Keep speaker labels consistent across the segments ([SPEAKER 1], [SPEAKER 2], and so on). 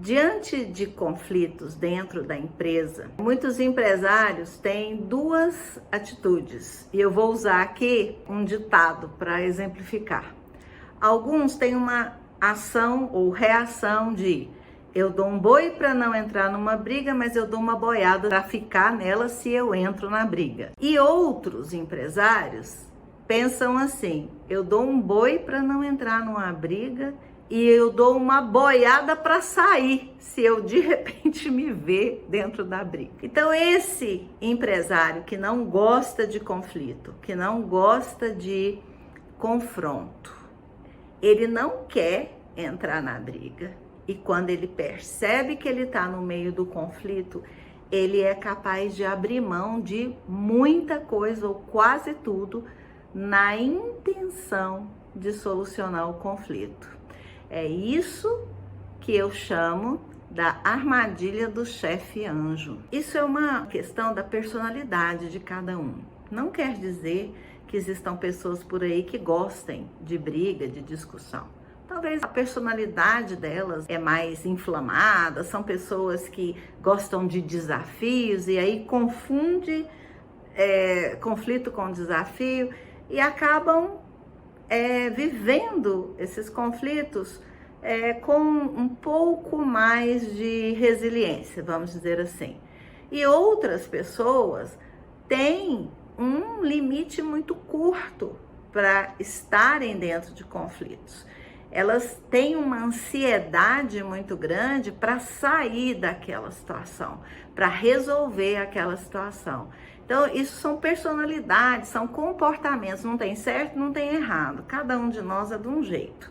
[SPEAKER 1] Diante de conflitos dentro da empresa, muitos empresários têm duas atitudes, e eu vou usar aqui um ditado para exemplificar. Alguns têm uma ação ou reação de: eu dou um boi para não entrar numa briga, mas eu dou uma boiada para ficar nela se eu entro na briga. E outros empresários pensam assim: eu dou um boi para não entrar numa briga e eu dou uma boiada para sair se eu de repente me ver dentro da briga. Então esse empresário que não gosta de conflito, que não gosta de confronto, ele não quer entrar na briga, e quando ele percebe que ele está no meio do conflito, ele é capaz de abrir mão de muita coisa ou quase tudo na intenção de solucionar o conflito. É isso que eu chamo da armadilha do chefe anjo. Isso é uma questão da personalidade de cada um. Não quer dizer que existam pessoas por aí que gostem de briga, de discussão. Talvez a personalidade delas é mais inflamada, são pessoas que gostam de desafios e aí confunde conflito com desafio e acabam vivendo esses conflitos com um pouco mais de resiliência, vamos dizer assim. E outras pessoas têm um limite muito curto para estarem dentro de conflitos. Elas têm uma ansiedade muito grande para sair daquela situação, para resolver aquela situação. Então, isso são personalidades, são comportamentos, não tem certo, não tem errado, cada um de nós é de um jeito.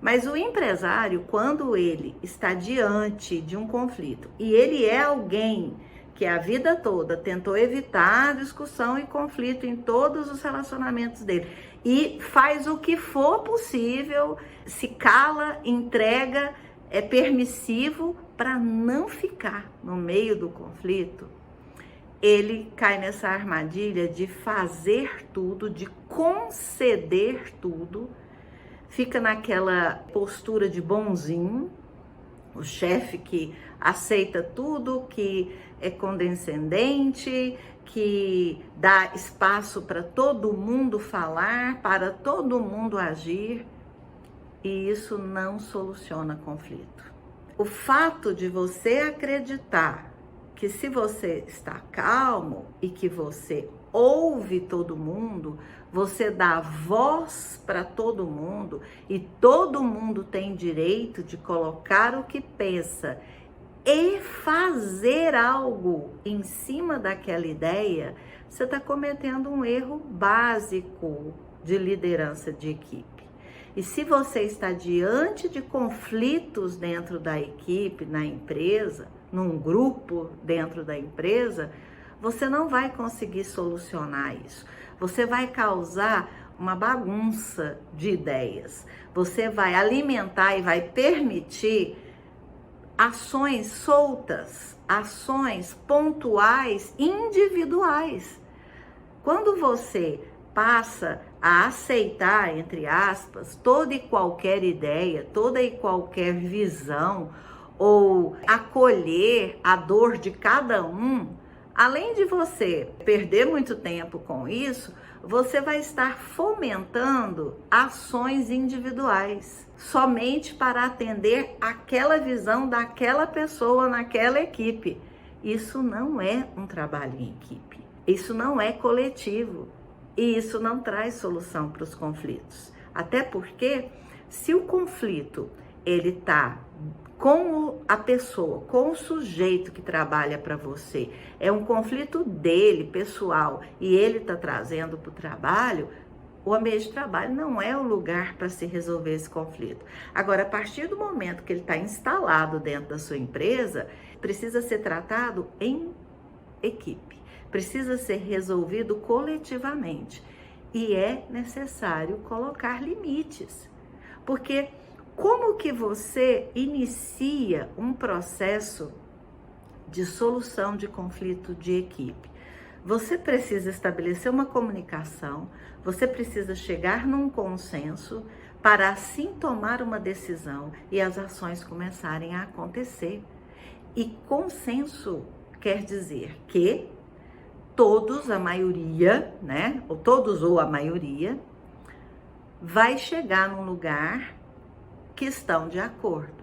[SPEAKER 1] Mas o empresário, quando ele está diante de um conflito e ele é alguém que a vida toda tentou evitar a discussão e conflito em todos os relacionamentos dele e faz o que for possível, se cala, entrega, é permissivo para não ficar no meio do conflito, ele cai nessa armadilha de fazer tudo, de conceder tudo, fica naquela postura de bonzinho, o chefe que aceita tudo, que é condescendente, que dá espaço para todo mundo falar, para todo mundo agir, e isso não soluciona conflito. O fato de você acreditar que se você está calmo e que você ouve todo mundo, você dá voz para todo mundo e todo mundo tem direito de colocar o que pensa e fazer algo em cima daquela ideia, você está cometendo um erro básico de liderança de equipe. E se você está diante de conflitos dentro da equipe, na empresa, num grupo dentro da empresa, você não vai conseguir solucionar isso. Você vai causar uma bagunça de ideias. Você vai alimentar e vai permitir ações soltas, ações pontuais, individuais. Quando você passa a aceitar, entre aspas, toda e qualquer ideia, toda e qualquer visão, ou acolher a dor de cada um, além de você perder muito tempo com isso, você vai estar fomentando ações individuais, somente para atender aquela visão daquela pessoa naquela equipe. Isso não é um trabalho em equipe, isso não é coletivo e isso não traz solução para os conflitos. Até porque se o conflito ele está com a pessoa, com o sujeito que trabalha para você, é um conflito dele, pessoal, e ele está trazendo para o trabalho, o ambiente de trabalho não é o lugar para se resolver esse conflito. Agora, a partir do momento que ele está instalado dentro da sua empresa, precisa ser tratado em equipe, precisa ser resolvido coletivamente. E é necessário colocar limites, porque como que você inicia um processo de solução de conflito de equipe? Você precisa estabelecer uma comunicação, você precisa chegar num consenso para assim tomar uma decisão e as ações começarem a acontecer. E consenso quer dizer que todos, a maioria, né? Ou todos ou a maioria, vai chegar num lugar que estão de acordo.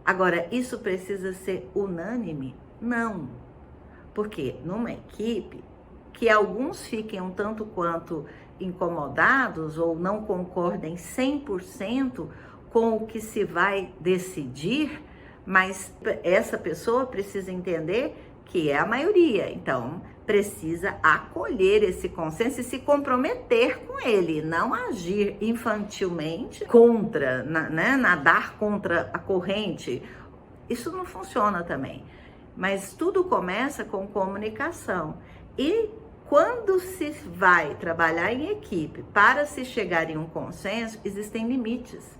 [SPEAKER 1] Agora, isso precisa ser unânime? Não. Porque numa equipe, que alguns fiquem um tanto quanto incomodados ou não concordem 100% com o que se vai decidir, mas essa pessoa precisa entender que é a maioria, então precisa acolher esse consenso e se comprometer com ele, não agir infantilmente contra, né? Nadar contra a corrente. Isso não funciona também. Mas tudo começa com comunicação. E quando se vai trabalhar em equipe para se chegar em um consenso, existem limites.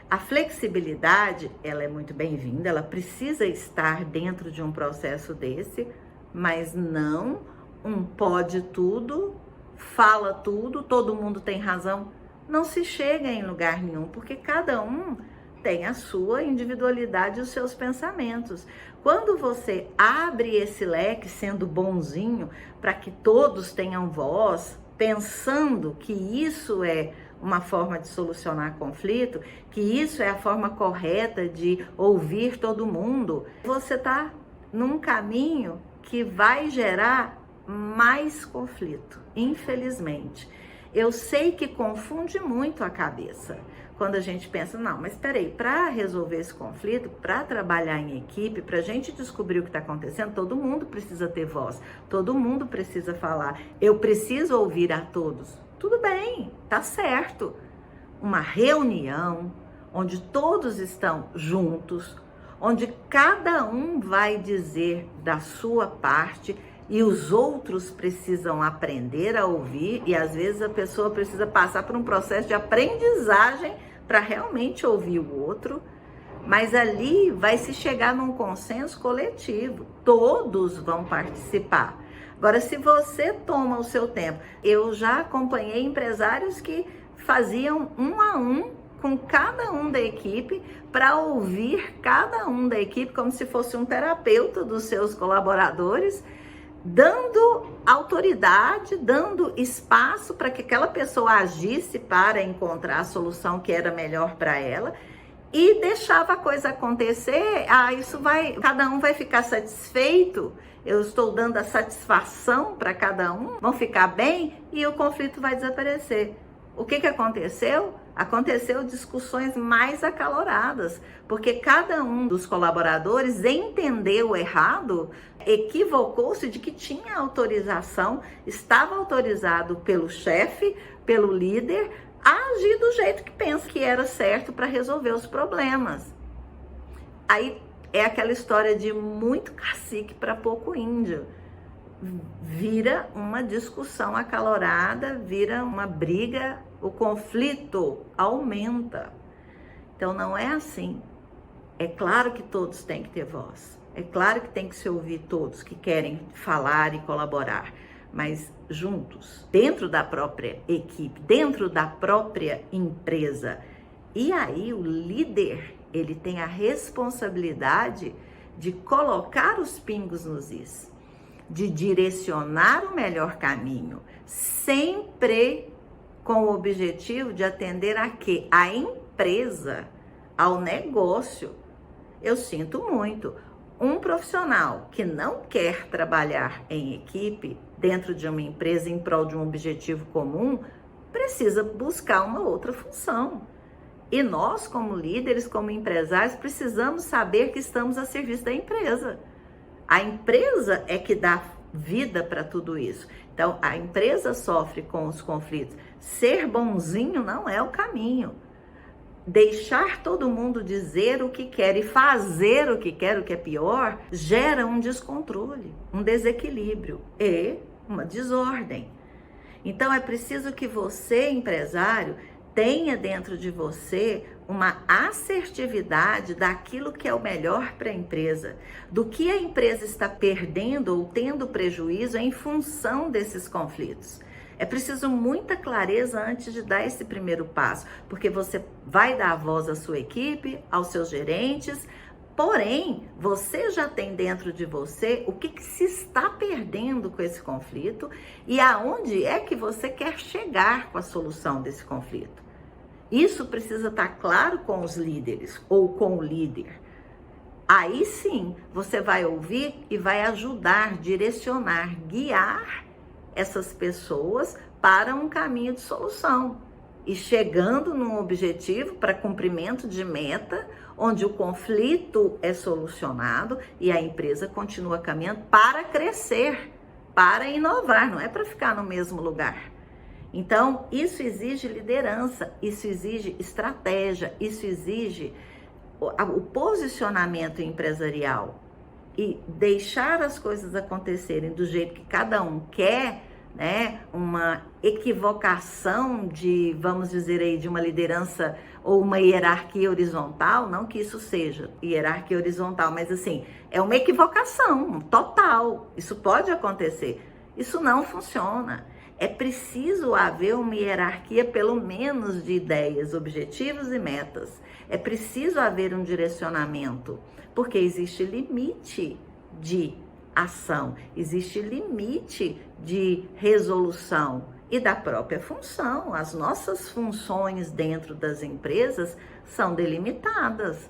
[SPEAKER 1] A flexibilidade, ela é muito bem-vinda, ela precisa estar dentro de um processo desse, mas não um pode tudo, fala tudo, todo mundo tem razão. Não se chega em lugar nenhum, porque cada um tem a sua individualidade e os seus pensamentos. Quando você abre esse leque sendo bonzinho para que todos tenham voz, pensando que isso é uma forma de solucionar conflito, que isso é a forma correta de ouvir todo mundo, você está num caminho que vai gerar mais conflito, infelizmente. Eu sei que confunde muito a cabeça quando a gente pensa, não, mas peraí, para resolver esse conflito, para trabalhar em equipe, para a gente descobrir o que está acontecendo, todo mundo precisa ter voz, todo mundo precisa falar, eu preciso ouvir a todos. Tudo bem, tá certo. Uma reunião onde todos estão juntos, onde cada um vai dizer da sua parte e os outros precisam aprender a ouvir, e às vezes a pessoa precisa passar por um processo de aprendizagem para realmente ouvir o outro, mas ali vai se chegar num consenso coletivo, todos vão participar. Agora, se você toma o seu tempo, eu já acompanhei empresários que faziam um a um com cada um da equipe para ouvir cada um da equipe como se fosse um terapeuta dos seus colaboradores, dando autoridade, dando espaço para que aquela pessoa agisse para encontrar a solução que era melhor para ela e deixava a coisa acontecer. Cada um vai ficar satisfeito, eu estou dando a satisfação para cada um, vão ficar bem e o conflito vai desaparecer. O que aconteceu? Aconteceu discussões mais acaloradas, porque cada um dos colaboradores entendeu errado, equivocou-se de que tinha autorização, estava autorizado pelo chefe, pelo líder, a agir do jeito que pensa que era certo para resolver os problemas. Aí é aquela história de muito cacique para pouco índio. Vira uma discussão acalorada, vira uma briga, o conflito aumenta. Então não é assim. É claro que todos têm que ter voz. É claro que tem que se ouvir todos que querem falar e colaborar, mas juntos, dentro da própria equipe, dentro da própria empresa. E aí o líder, ele tem a responsabilidade de colocar os pingos nos is, de direcionar o melhor caminho, sempre com o objetivo de atender a quê? A empresa, ao negócio. Eu sinto muito. Um profissional que não quer trabalhar em equipe, dentro de uma empresa em prol de um objetivo comum, precisa buscar uma outra função. E nós, como líderes, como empresários, precisamos saber que estamos a serviço da empresa. A empresa é que dá vida para tudo isso. Então, a empresa sofre com os conflitos. Ser bonzinho não é o caminho. Deixar todo mundo dizer o que quer e fazer o que quer, o que é pior, gera um descontrole, um desequilíbrio e uma desordem. Então, é preciso que você, empresário, tenha dentro de você uma assertividade daquilo que é o melhor para a empresa, do que a empresa está perdendo ou tendo prejuízo em função desses conflitos. É preciso muita clareza antes de dar esse primeiro passo, porque você vai dar voz à sua equipe, aos seus gerentes, porém, você já tem dentro de você o que se está perdendo com esse conflito e aonde é que você quer chegar com a solução desse conflito. Isso precisa estar claro com os líderes ou com o líder. Aí sim, você vai ouvir e vai ajudar, direcionar, guiar essas pessoas para um caminho de solução e chegando num objetivo para cumprimento de meta, onde o conflito é solucionado e a empresa continua caminhando para crescer, para inovar, não é para ficar no mesmo lugar. Então, isso exige liderança, isso exige estratégia, isso exige o posicionamento empresarial e deixar as coisas acontecerem do jeito que cada um quer, né? Uma equivocação de, vamos dizer aí, de uma liderança ou uma hierarquia horizontal, não que isso seja hierarquia horizontal, mas assim, é uma equivocação total, isso pode acontecer, isso não funciona. É preciso haver uma hierarquia, pelo menos, de ideias, objetivos e metas. É preciso haver um direcionamento, porque existe limite de ação, existe limite de resolução e da própria função. As nossas funções dentro das empresas são delimitadas.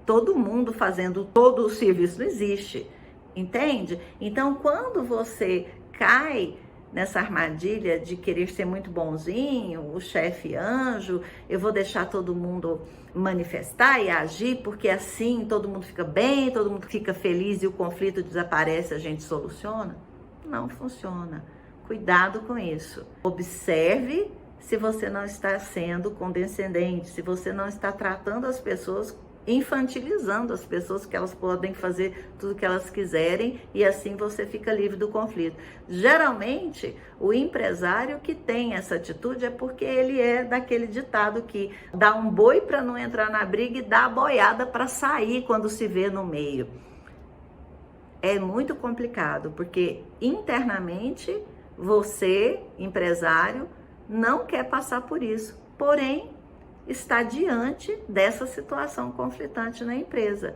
[SPEAKER 1] Todo mundo fazendo todo o serviço não existe, entende? Então, quando você cai nessa armadilha de querer ser muito bonzinho, o chefe anjo, eu vou deixar todo mundo manifestar e agir, porque assim todo mundo fica bem, todo mundo fica feliz e o conflito desaparece, a gente soluciona. Não funciona. Cuidado com isso. Observe se você não está sendo condescendente, se você não está tratando as pessoas, infantilizando as pessoas, que elas podem fazer tudo que elas quiserem e assim você fica livre do conflito. Geralmente, o empresário que tem essa atitude é porque ele é daquele ditado que dá um boi para não entrar na briga e dá a boiada para sair quando se vê no meio. É muito complicado, porque internamente você, empresário, não quer passar por isso, porém está diante dessa situação conflitante na empresa.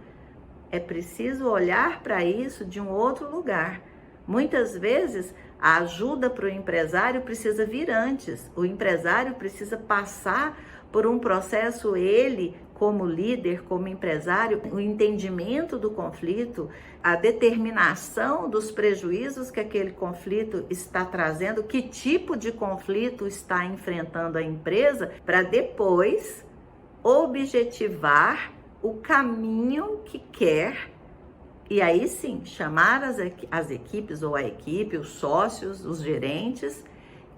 [SPEAKER 1] É preciso olhar para isso de um outro lugar. Muitas vezes, a ajuda para o empresário precisa vir antes. O empresário precisa passar por um processo, ele, como líder, como empresário, o entendimento do conflito, a determinação dos prejuízos que aquele conflito está trazendo, que tipo de conflito está enfrentando a empresa, para depois objetivar o caminho que quer. E aí sim, chamar as equipes ou a equipe, os sócios, os gerentes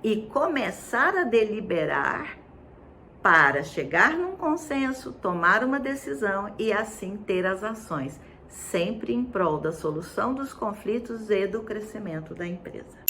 [SPEAKER 1] e começar a deliberar para chegar num consenso, tomar uma decisão e assim ter as ações, sempre em prol da solução dos conflitos e do crescimento da empresa.